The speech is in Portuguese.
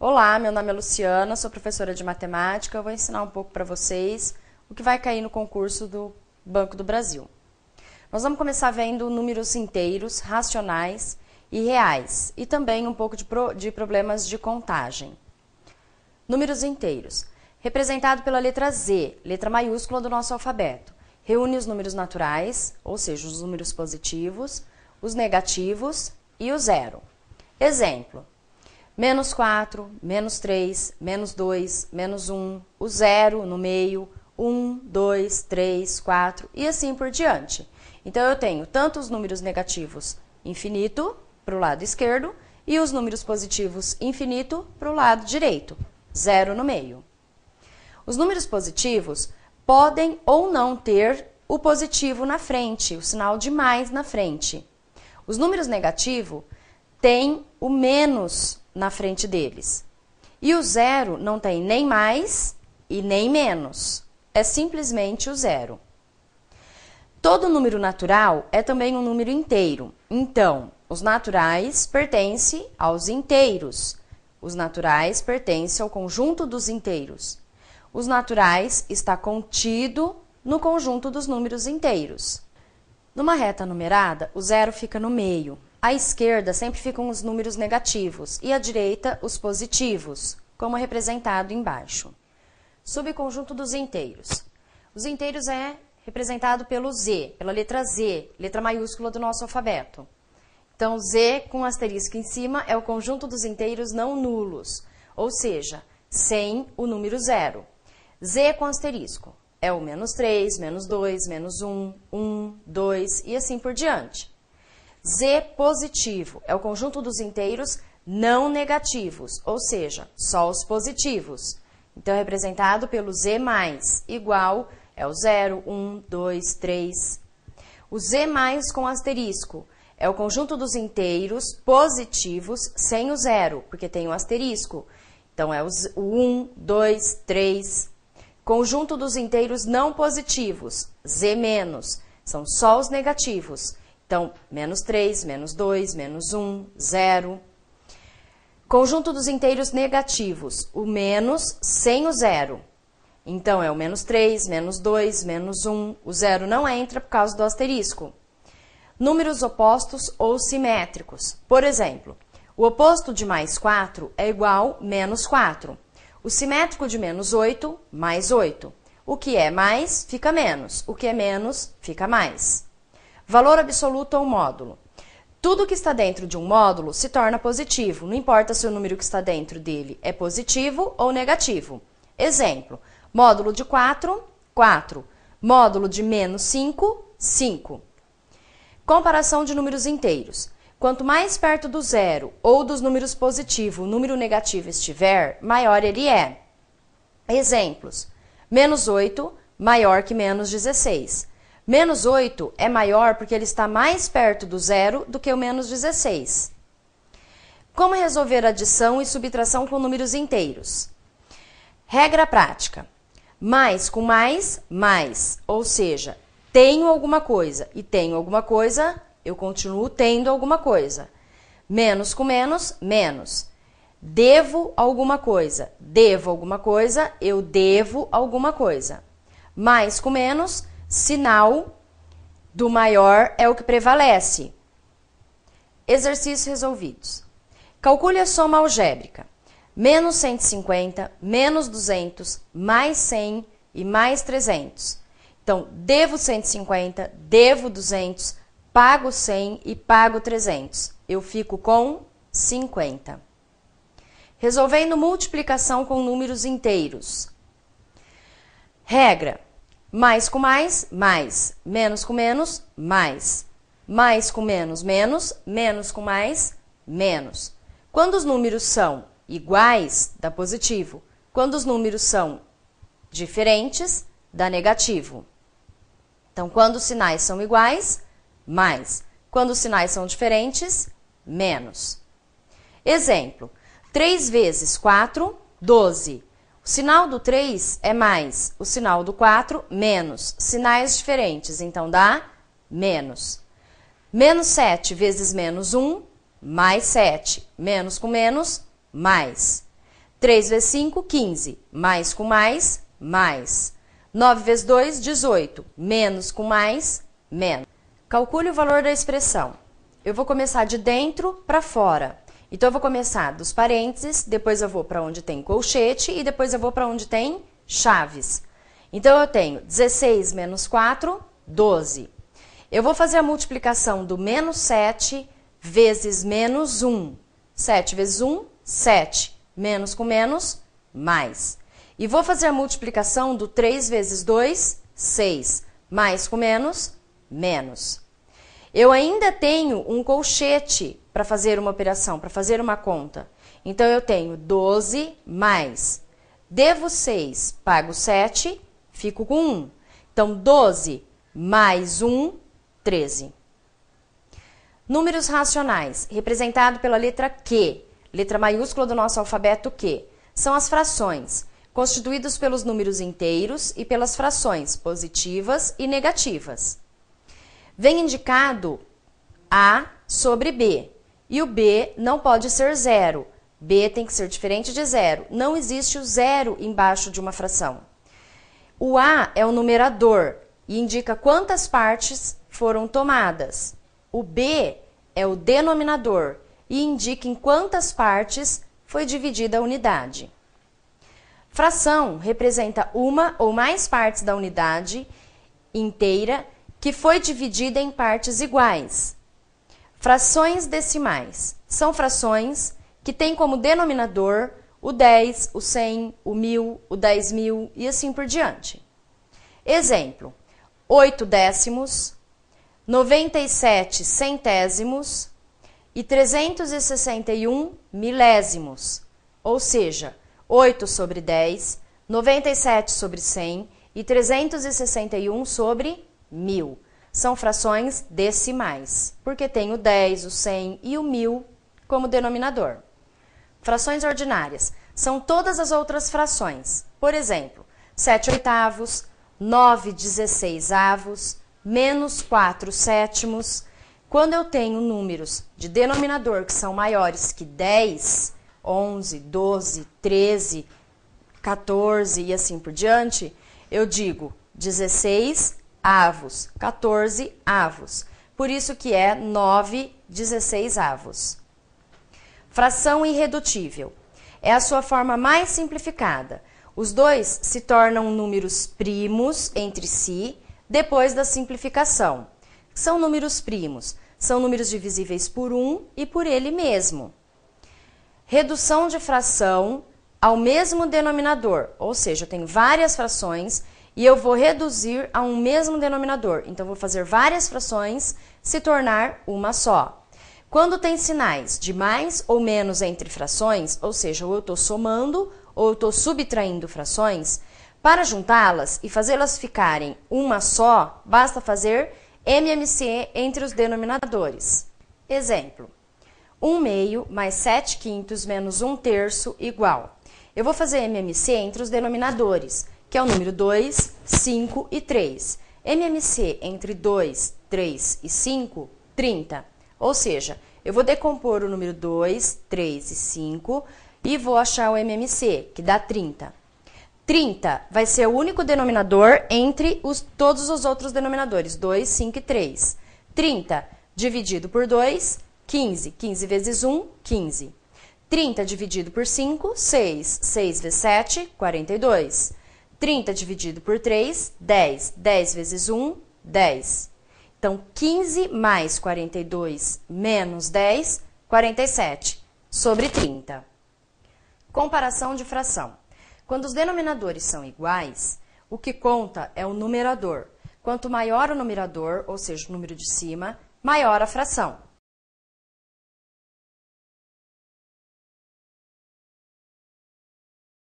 Olá, meu nome é Luciana, sou professora de matemática. Eu vou ensinar um pouco para vocês o que vai cair no concurso do Banco do Brasil. Nós vamos começar vendo números inteiros, racionais e reais, e também um pouco de problemas de contagem. Números inteiros, representado pela letra Z, letra maiúscula do nosso alfabeto. Reúne os números naturais, ou seja, os números positivos, os negativos e o zero. Exemplo: menos 4, menos 3, menos 2, menos 1, o zero no meio, 1, 2, 3, 4 e assim por diante. Então, eu tenho tanto os números negativos infinito para o lado esquerdo e os números positivos infinito para o lado direito, zero no meio. Os números positivos podem ou não ter o positivo na frente, o sinal de mais na frente. Os números negativos têm o menos na frente deles. E o zero não tem nem mais e nem menos. É simplesmente o zero. Todo número natural é também um número inteiro. Então, os naturais pertencem aos inteiros. Os naturais pertencem ao conjunto dos inteiros. Os naturais está contido no conjunto dos números inteiros. Numa reta numerada, o zero fica no meio. À esquerda sempre ficam os números negativos e à direita os positivos, como é representado embaixo. Subconjunto dos inteiros. Os inteiros é representado pelo Z, pela letra Z, letra maiúscula do nosso alfabeto. Então, Z com asterisco em cima é o conjunto dos inteiros não nulos, ou seja, sem o número zero. Z com asterisco é o menos 3, menos 2, menos 1, 1, 2 e assim por diante. Z positivo é o conjunto dos inteiros não negativos, ou seja, só os positivos. Então, é representado pelo Z+, igual é o 0, 1, 2, 3. O Z+ com asterisco é o conjunto dos inteiros positivos sem o zero, porque tem o asterisco. Então, é o 1, 2, 3. Conjunto dos inteiros não positivos, Z-, são só os negativos. Então, menos 3, menos 2, menos 1, 0. Conjunto dos inteiros negativos, o menos sem o zero. Então, é o menos 3, menos 2, menos 1. O zero não entra por causa do asterisco. Números opostos ou simétricos. Por exemplo, o oposto de mais 4 é igual a menos 4. O simétrico de menos 8, mais 8. O que é mais, fica menos. O que é menos, fica mais. Valor absoluto ou módulo. Tudo que está dentro de um módulo se torna positivo, não importa se o número que está dentro dele é positivo ou negativo. Exemplo, módulo de 4, 4. Módulo de menos 5, 5. Comparação de números inteiros. Quanto mais perto do zero ou dos números positivos o número negativo estiver, maior ele é. Exemplos, menos 8 maior que menos 16. Menos 8 é maior porque ele está mais perto do zero do que o menos 16. Como resolver adição e subtração com números inteiros? Regra prática. Mais com mais, mais. Ou seja, tenho alguma coisa e tenho alguma coisa, eu continuo tendo alguma coisa. Menos com menos, menos. Devo alguma coisa, eu devo alguma coisa. Mais com menos, sinal do maior é o que prevalece. Exercícios resolvidos. Calcule a soma algébrica. Menos 150, menos 200, mais 100 e mais 300. Então, devo 150, devo 200, pago 100 e pago 300. Eu fico com 50. Resolvendo multiplicação com números inteiros. Regra. Mais com mais, mais. Menos com menos, mais. Mais com menos, menos. Menos com mais, menos. Quando os números são iguais, dá positivo. Quando os números são diferentes, dá negativo. Então, quando os sinais são iguais, mais. Quando os sinais são diferentes, menos. Exemplo, 3 vezes 4, 12. O sinal do 3 é mais, o sinal do 4, menos. Sinais diferentes, então dá menos. Menos 7 vezes menos 1, mais 7. Menos com menos, mais. 3 vezes 5, 15. Mais com mais, mais. 9 vezes 2, 18. Menos com mais, menos. Calcule o valor da expressão. Eu vou começar de dentro para fora. Então, eu vou começar dos parênteses, depois eu vou para onde tem colchete e depois eu vou para onde tem chaves. Então, eu tenho 16 menos 4, 12. Eu vou fazer a multiplicação do menos 7 vezes menos 1. 7 vezes 1, 7. Menos com menos, mais. E vou fazer a multiplicação do 3 vezes 2, 6. Mais com menos, menos. Eu ainda tenho um colchete para fazer uma operação, para fazer uma conta. Então, eu tenho 12 mais. Devo 6, pago 7, fico com 1. Então, 12 mais 1, 13. Números racionais, representado pela letra Q, letra maiúscula do nosso alfabeto Q, são as frações, constituídos pelos números inteiros e pelas frações positivas e negativas. Vem indicado A sobre B, e o B não pode ser zero. B tem que ser diferente de zero. Não existe o zero embaixo de uma fração. O A é o numerador e indica quantas partes foram tomadas. O B é o denominador e indica em quantas partes foi dividida a unidade. Fração representa uma ou mais partes da unidade inteira que foi dividida em partes iguais. Frações decimais são frações que têm como denominador o 10, o 100, o 1000, o 10.000 e assim por diante. Exemplo, 8 décimos, 97 centésimos e 361 milésimos, ou seja, 8 sobre 10, 97 sobre 100 e 361 sobre 1000. São frações decimais, porque tem o 10, o 100 e o 1000 como denominador. Frações ordinárias são todas as outras frações. Por exemplo, 7 oitavos, 9 16avos, menos 4 sétimos. Quando eu tenho números de denominador que são maiores que 10, 11, 12, 13, 14 e assim por diante, eu digo 16 avos, 14 avos. Por isso que é 9 16avos. Fração irredutível. É a sua forma mais simplificada. Os dois se tornam números primos entre si depois da simplificação. São números primos. São números divisíveis por 1 e por ele mesmo. Redução de fração ao mesmo denominador. Ou seja, eu tenho várias frações e eu vou reduzir a um mesmo denominador. Então, vou fazer várias frações se tornar uma só. Quando tem sinais de mais ou menos entre frações, ou seja, ou eu estou somando ou eu estou subtraindo frações, para juntá-las e fazê-las ficarem uma só, basta fazer MMC entre os denominadores. Exemplo, 1/2 mais 7/5 menos 1/3 igual. Eu vou fazer MMC entre os denominadores, que é o número 2, 5 e 3. MMC entre 2, 3 e 5, 30. Ou seja, eu vou decompor o número 2, 3 e 5 e vou achar o MMC, que dá 30. 30 vai ser o único denominador entre todos os outros denominadores, 2, 5 e 3. 30 dividido por 2, 15. 15 vezes 1, 15. 30 dividido por 5, 6. 6 vezes 7, 42. 30 dividido por 3, 10. 10 vezes 1, 10. Então, 15 mais 42 menos 10, 47, sobre 30. Comparação de fração. Quando os denominadores são iguais, o que conta é o numerador. Quanto maior o numerador, ou seja, o número de cima, maior a fração.